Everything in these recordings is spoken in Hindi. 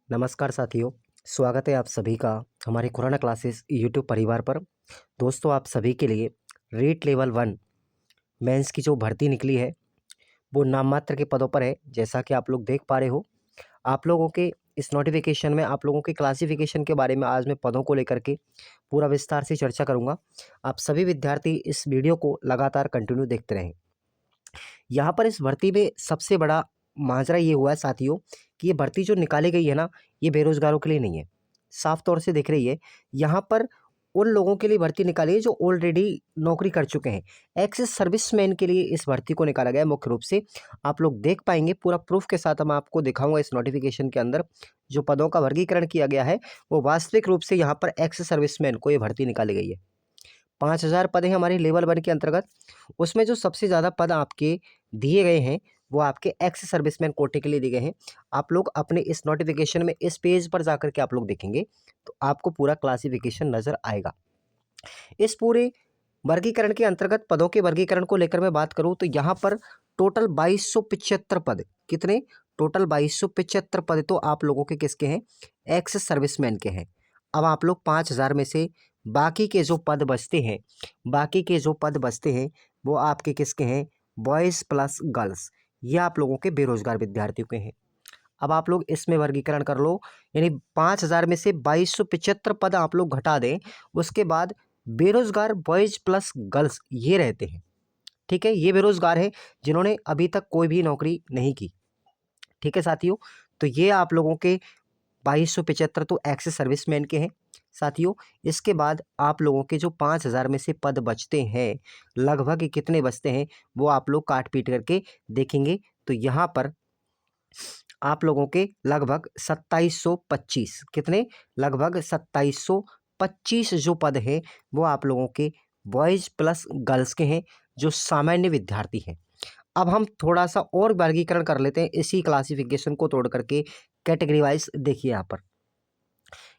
नमस्कार साथियों, स्वागत है आप सभी का हमारे खुराना क्लासेस यूट्यूब परिवार पर। दोस्तों, आप सभी के लिए रेट लेवल 1 मेंस की जो भर्ती निकली है वो नाम मात्र के पदों पर है। जैसा कि आप लोग देख पा रहे हो, आप लोगों के इस नोटिफिकेशन में आप लोगों के क्लासिफिकेशन के बारे में आज मैं पदों को लेकर के पूरा विस्तार से चर्चा करूंगा। आप सभी विद्यार्थी इस वीडियो को लगातार कंटिन्यू देखते रहें। यहाँ पर इस भर्ती में सबसे बड़ा माजरा ये हुआ है साथियों कि ये भर्ती जो निकाली गई है ना, ये बेरोजगारों के लिए नहीं है। साफ तौर से दिख रही है। यहाँ पर उन लोगों के लिए भर्ती निकाली है जो ऑलरेडी नौकरी कर चुके हैं। एक्स सर्विसमैन के लिए इस भर्ती को निकाला गया है मुख्य रूप से। आप लोग देख पाएंगे पूरा प्रूफ के साथ मैं आपको दिखाऊंगा। इस नोटिफिकेशन के अंदर जो पदों का वर्गीकरण किया गया है वो वास्तविक रूप से यहाँ पर एक्स सर्विसमैन को ये भर्ती निकाली गई है। 5,000 पद हैं हमारे लेवल 1 के अंतर्गत। उसमें जो सबसे ज़्यादा पद आपके दिए गए हैं वो आपके एक्स सर्विसमैन कोटे के लिए दिए गए हैं। आप लोग अपने इस नोटिफिकेशन में इस पेज पर जाकर के आप लोग देखेंगे तो आपको पूरा क्लासिफिकेशन नज़र आएगा। इस पूरे वर्गीकरण के अंतर्गत पदों के वर्गीकरण को लेकर मैं बात करूं तो यहाँ पर टोटल 2275 पद। कितने? टोटल 2275 पद तो आप लोगों के किसके हैं? एक्स सर्विसमैन के हैं। अब आप लोग 5,000 में से बाकी के जो पद बचते हैं, वो आपके किसके हैं? Boys plus girls. ये आप लोगों के बेरोजगार विद्यार्थियों के हैं। अब आप लोग इसमें वर्गीकरण कर लो, यानी 5,000 में से 2275 पद आप लोग घटा दें। उसके बाद बेरोजगार बॉयज प्लस गर्ल्स ये रहते हैं। ठीक है, ये बेरोजगार हैं जिन्होंने अभी तक कोई भी नौकरी नहीं की। ठीक है साथियों, तो ये आप लोगों के 2275 तो एक्स सर्विसमैन के हैं साथियों। इसके बाद आप लोगों के जो 5,000 में से पद बचते हैं, लगभग कितने बचते हैं वो आप लोग काट पीट करके देखेंगे तो यहाँ पर आप लोगों के लगभग 2725। कितने? लगभग 2725 जो पद हैं वो आप लोगों के बॉयज प्लस गर्ल्स के हैं जो सामान्य विद्यार्थी हैं। अब हम थोड़ा सा और वर्गीकरण कर लेते हैं इसी क्लासिफिकेशन को तोड़ करके कैटेगरी वाइज। देखिए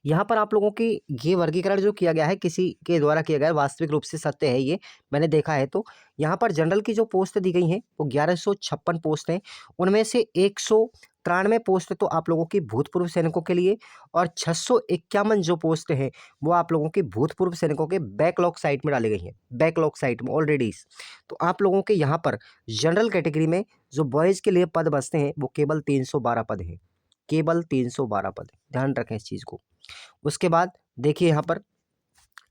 यहाँ पर आप लोगों की ये वर्गीकरण जो किया गया है किसी के द्वारा किया गया है, वास्तविक रूप से सत्य है, ये मैंने देखा है। तो यहाँ पर जनरल की जो पोस्ट दी गई हैं वो 1156 पोस्ट हैं। उनमें से 193 पोस्ट तो आप लोगों की भूतपूर्व सैनिकों के लिए और 651 जो पोस्ट हैं वो आप लोगों के भूतपूर्व सैनिकों के बैकलॉग साइट में डाली गई हैं। बैकलॉग साइट में ऑलरेडी। तो आप लोगों के यहाँ पर जनरल कैटेगरी में जो बॉयज़ के लिए पद बचते हैं वो केवल 312 पद हैं। केवल 312 पद, ध्यान रखें इस चीज़ को। उसके बाद देखिए यहाँ पर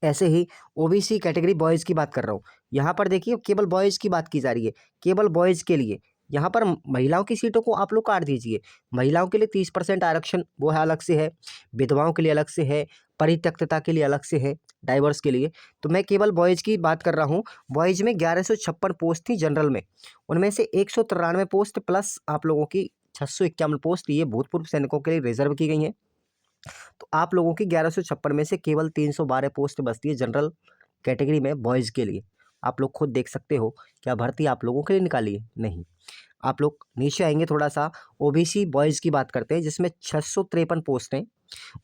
ऐसे ही ओबीसी कैटेगरी बॉयज़ की बात कर रहा हूँ। यहाँ पर देखिए केवल बॉयज़ की बात की जा रही है, केवल बॉयज़ के लिए। यहाँ पर महिलाओं की सीटों को आप लोग काट दीजिए। महिलाओं के लिए 30% आरक्षण वो है, अलग से है। विधवाओं के लिए अलग से है। परित्यक्तता के लिए अलग से है, डाइवर्स के लिए। तो मैं केवल बॉयज़ की बात कर रहा हूँ। बॉयज़ में 1156 पोस्ट थी जनरल में। उनमें से 193 पोस्ट प्लस आप लोगों की 651 पोस्ट ये भूतपूर्व सैनिकों के लिए रिजर्व की गई हैं। तो आप लोगों की 1156 में से केवल 312 पोस्ट बचती है जनरल कैटेगरी में बॉयज़ के लिए। आप लोग खुद देख सकते हो क्या भर्ती आप लोगों के लिए निकाली है? नहीं। आप लोग नीचे आएंगे थोड़ा सा, ओबीसी बॉयज़ की बात करते हैं जिसमें 653 पोस्ट हैं।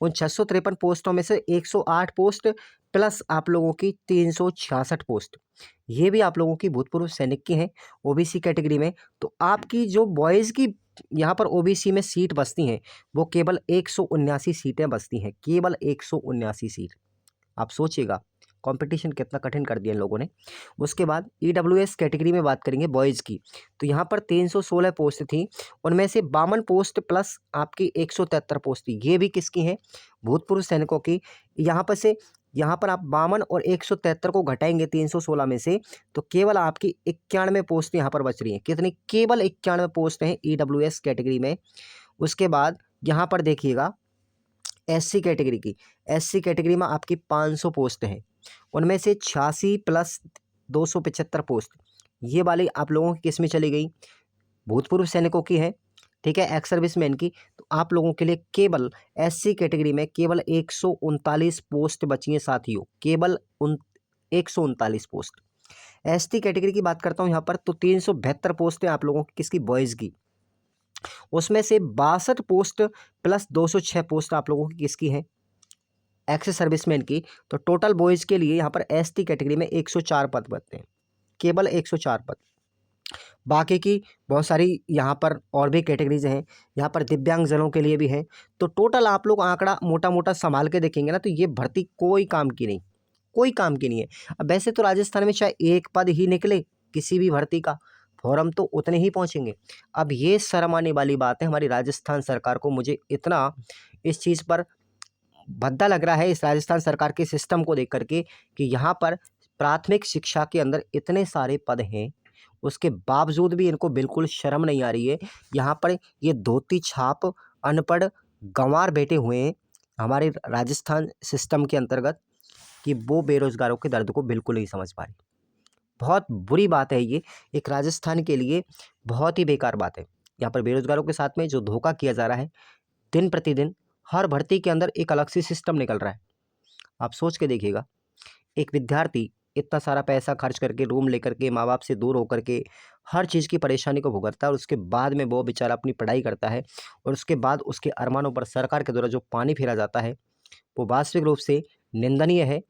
उन 653 पोस्टों में से 108 पोस्ट प्लस आप लोगों की 366 पोस्ट ये भी आप लोगों की भूतपूर्व सैनिक की हैं ओबीसी कैटेगरी में। तो आपकी जो बॉयज़ की यहाँ पर ओबीसी में सीट बचती हैं वो केवल 179 सीटें बचती हैं। केवल 179 सीट। आप सोचिएगा कंपटीशन कितना कठिन कर दिया इन लोगों ने। उसके बाद ईडब्ल्यूएस कैटेगरी में बात करेंगे बॉयज़ की, तो यहाँ पर 316 पोस्ट थी। उनमें से 52 पोस्ट प्लस आपकी 173 पोस्ट थी, ये भी किसकी हैं? भूतपूर्व सैनिकों की। यहाँ पर आप 52 और 173 को घटाएंगे 316 में से तो केवल आपकी 91 पोस्ट यहाँ पर बच रही हैं। कितनी? केवल 91 पोस्ट हैं ईडब्ल्यूएस कैटेगरी में। उसके बाद यहाँ पर देखिएगा एससी कैटेगरी की। एससी कैटेगरी में आपकी 500 पोस्ट हैं। उनमें से 86 प्लस 275 पोस्ट ये वाली आप लोगों की किस में चली गई? भूतपूर्व सैनिकों की है। ठीक है, एक्स सर्विसमैन की। तो आप लोगों के लिए केवल एससी कैटेगरी में केवल 139 पोस्ट बची हैं साथियों। केवल 139 पोस्ट। एसटी कैटेगरी की बात करता हूँ यहाँ पर, तो 372 पोस्ट है आप लोगों की किसकी? बॉयज़ की। उसमें से 62 पोस्ट प्लस 206 पोस्ट आप लोगों की किसकी हैं? एक्स सर्विसमैन की। तो टोटल बॉयज़ के लिए यहाँ पर एसटी कैटेगरी में 104 पद बनते हैं। केवल 104 पद। बाकी की बहुत सारी यहाँ पर और भी कैटेगरीज हैं, यहाँ पर दिव्यांगजनों के लिए भी हैं। तो टोटल आप लोग आंकड़ा मोटा मोटा संभाल के देखेंगे ना, तो ये भर्ती कोई काम की नहीं, कोई काम की नहीं है। अब वैसे तो राजस्थान में चाहे एक पद ही निकले किसी भी भर्ती का, फॉर्म तो उतने ही पहुंचेंगे। अब ये शर्म आने वाली बात है हमारी राजस्थान सरकार को। मुझे इतना इस चीज़ पर भद्दा लग रहा है इस राजस्थान सरकार के सिस्टम को देख करके, कि यहाँ पर प्राथमिक शिक्षा के अंदर इतने सारे पद हैं, उसके बावजूद भी इनको बिल्कुल शर्म नहीं आ रही है। यहाँ पर ये धोती छाप अनपढ़ गंवार बैठे हुए हैं हमारे राजस्थान सिस्टम के अंतर्गत, कि वो बेरोजगारों के दर्द को बिल्कुल नहीं समझ पा रही। बहुत बुरी बात है ये, एक राजस्थान के लिए बहुत ही बेकार बात है। यहाँ पर बेरोजगारों के साथ में जो धोखा किया जा रहा है दिन प्रतिदिन, हर भर्ती के अंदर एक अलग से सिस्टम निकल रहा है। आप सोच के देखिएगा, एक विद्यार्थी इतना सारा पैसा खर्च करके रूम लेकर के माँ बाप से दूर होकर के हर चीज़ की परेशानी को भुगतता है, और उसके बाद में वो बेचारा अपनी पढ़ाई करता है, और उसके बाद उसके अरमानों पर सरकार के द्वारा जो पानी फेरा जाता है, वो वास्तविक रूप से निंदनीय है,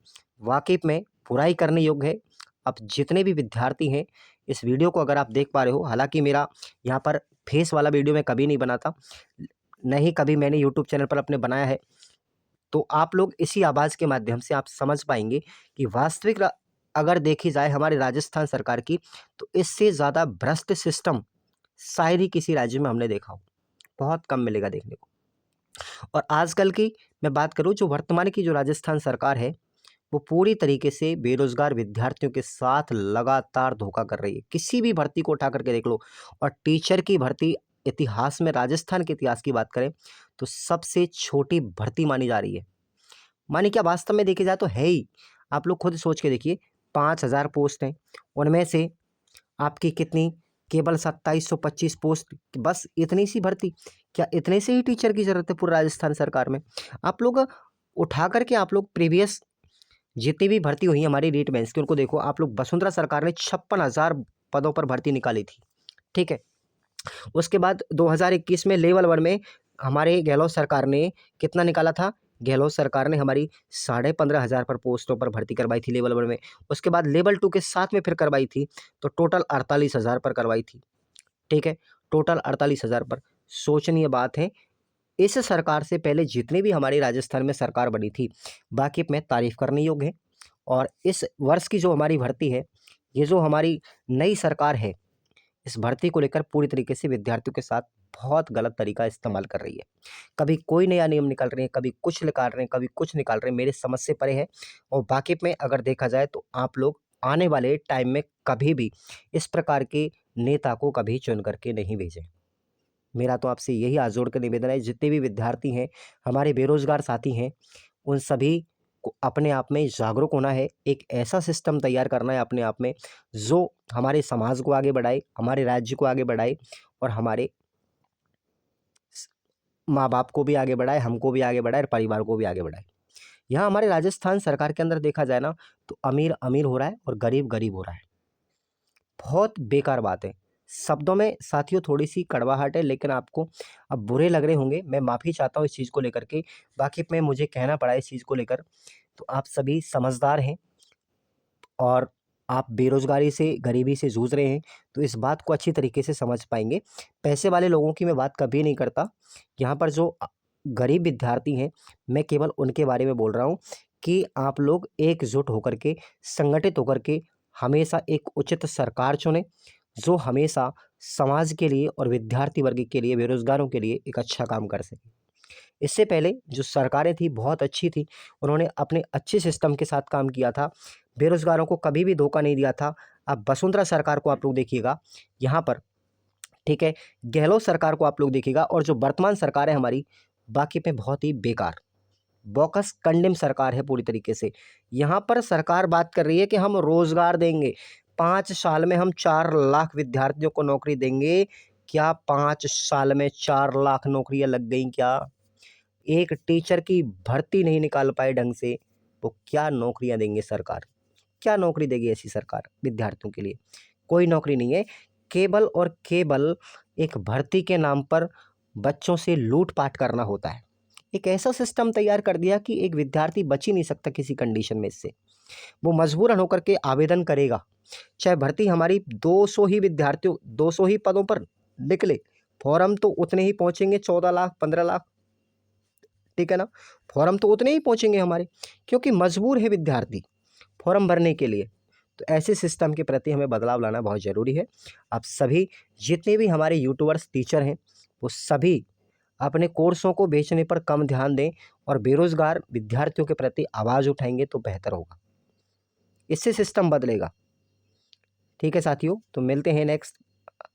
वाकई में बुराई करने योग्य है। अब जितने भी विद्यार्थी हैं, इस वीडियो को अगर आप देख पा रहे हो, हालांकि मेरा यहाँ पर फेस वाला वीडियो मैं कभी नहीं बनाता, नहीं कभी मैंने यूट्यूब चैनल पर अपने बनाया है, तो आप लोग इसी आवाज़ के माध्यम से आप समझ पाएंगे कि वास्तविक अगर देखी जाए हमारे राजस्थान सरकार की, तो इससे ज़्यादा भ्रष्ट सिस्टम शायद ही किसी राज्य में हमने देखा हो, बहुत कम मिलेगा देखने को। और आजकल की मैं बात करूं, जो वर्तमान की जो राजस्थान सरकार है, वो पूरी तरीके से बेरोजगार विद्यार्थियों के साथ लगातार धोखा कर रही है। किसी भी भर्ती को उठा करके देख लो, और टीचर की भर्ती इतिहास में, राजस्थान के इतिहास की बात करें तो सबसे छोटी भर्ती मानी जा रही है। मानी क्या, वास्तव में देखी जाए तो है ही। आप लोग खुद सोच के देखिए, 5,000 पोस्ट हैं, उनमें से आपकी कितनी, केवल 2725 पोस्ट, बस इतनी सी भर्ती। क्या इतने से ही टीचर की ज़रूरत है पूरे राजस्थान सरकार में? आप लोग उठा करके आप लोग प्रीवियस जितनी भी भर्ती हुई हमारी रीट मेंस की, उनको देखो आप लोग। वसुंधरा सरकार ने 56,000 पदों पर भर्ती निकाली थी, ठीक है। उसके बाद 2021 में लेवल 1 में हमारे गहलोत सरकार ने कितना निकाला था? गहलोत सरकार ने हमारी 15,500 पर पोस्टों पर भर्ती करवाई थी लेवल 1 में। उसके बाद लेवल 2 के साथ में फिर करवाई थी, तो टोटल 48,000 पर करवाई थी, ठीक है। टोटल 48,000 पर। सोचनीय बात है, इस सरकार से पहले जितनी भी हमारी राजस्थान में सरकार बनी थी, बाकी में तारीफ करने योग्य है। और इस वर्ष की जो हमारी भर्ती है, ये जो हमारी नई सरकार है, इस भर्ती को लेकर पूरी तरीके से विद्यार्थियों के साथ बहुत गलत तरीका इस्तेमाल कर रही है। कभी कोई नया नियम निकाल रहे हैं, कभी कुछ निकाल रहे हैं, कभी कुछ निकाल रहे हैं, मेरे समझ से परे है। और बाकी में अगर देखा जाए तो आप लोग आने वाले टाइम में कभी भी इस प्रकार के नेता को कभी चुन करके नहीं भेजें। मेरा तो आपसे यही हाथ जोड़ कर निवेदन है, जितने भी विद्यार्थी हैं, हमारे बेरोजगार साथी हैं, उन सभी को अपने आप में जागरूक होना है। एक ऐसा सिस्टम तैयार करना है अपने आप में, जो हमारे समाज को आगे बढ़ाए, हमारे राज्य को आगे बढ़ाए, और हमारे माँ बाप को भी आगे बढ़ाए, हमको भी आगे बढ़ाए, और परिवार को भी आगे बढ़ाए। यहाँ हमारे राजस्थान सरकार के अंदर देखा जाए ना, तो अमीर अमीर हो रहा है और गरीब गरीब हो रहा है। बहुत बेकार बात है। शब्दों में साथियों थोड़ी सी कड़वाहट है, लेकिन आपको अब बुरे लग रहे होंगे, मैं माफ़ी चाहता हूँ इस चीज़ को लेकर के। बाकी में मुझे कहना पड़ा इस चीज़ को लेकर, तो आप सभी समझदार हैं, और आप बेरोज़गारी से, गरीबी से जूझ रहे हैं, तो इस बात को अच्छी तरीके से समझ पाएँगे। पैसे वाले लोगों की मैं बात कभी नहीं करता। यहाँ पर जो गरीब विद्यार्थी हैं, मैं केवल उनके बारे में बोल रहा हूँ, कि आप लोग एकजुट होकर के, संगठित होकर के हमेशा एक उचित सरकार चुनें, जो हमेशा समाज के लिए और विद्यार्थी वर्ग के लिए, बेरोज़गारों के लिए एक अच्छा काम कर सके। इससे पहले जो सरकारें थी बहुत अच्छी थी, उन्होंने अपने अच्छे सिस्टम के साथ काम किया था, बेरोज़गारों को कभी भी धोखा नहीं दिया था। अब वसुंधरा सरकार को आप लोग देखिएगा यहाँ पर, ठीक है, गहलोत सरकार को आप लोग देखिएगा, और जो वर्तमान सरकार है हमारी, बाकी पे बहुत ही बेकार, बोकस कंडेम सरकार है पूरी तरीके से। यहाँ पर सरकार बात कर रही है कि हम रोज़गार देंगे, 5 साल में हम 4 लाख विद्यार्थियों को नौकरी देंगे। क्या 5 साल में 4 लाख नौकरियां लग गई क्या? एक टीचर की भर्ती नहीं निकाल पाए ढंग से, वो क्या नौकरियां देंगे सरकार? क्या नौकरी देगी ऐसी सरकार विद्यार्थियों के लिए? कोई नौकरी नहीं है। केवल और केवल एक भर्ती के नाम पर बच्चों से लूट पाट करना होता है। एक ऐसा सिस्टम तैयार कर दिया कि एक विद्यार्थी बच ही नहीं सकता किसी कंडीशन में इससे। वो मजबूरन होकर के आवेदन करेगा, चाहे भर्ती हमारी 200 ही विद्यार्थियों 200 ही पदों पर निकले, फॉर्म तो उतने ही पहुंचेंगे, 14 लाख 15 लाख, ठीक है ना। फॉर्म तो उतने ही पहुंचेंगे हमारे, क्योंकि मजबूर है विद्यार्थी फॉर्म भरने के लिए। तो ऐसे सिस्टम के प्रति हमें बदलाव लाना बहुत ज़रूरी है। आप सभी जितने भी हमारे यूट्यूबर्स टीचर हैं, वो सभी अपने कोर्सों को बेचने पर कम ध्यान दें और बेरोजगार विद्यार्थियों के प्रति आवाज़ उठाएंगे तो बेहतर होगा, इससे सिस्टम बदलेगा। ठीक है साथियों, तो मिलते हैं नेक्स्ट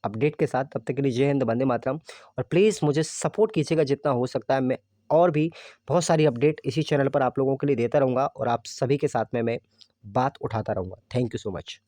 अपडेट के साथ। तब तक के लिए जय हिंद, वंदे मातरम। और प्लीज़ मुझे सपोर्ट कीजिएगा जितना हो सकता है। मैं और भी बहुत सारी अपडेट इसी चैनल पर आप लोगों के लिए देता रहूँगा और आप सभी के साथ में मैं बात उठाता रहूँगा। Thank you so much.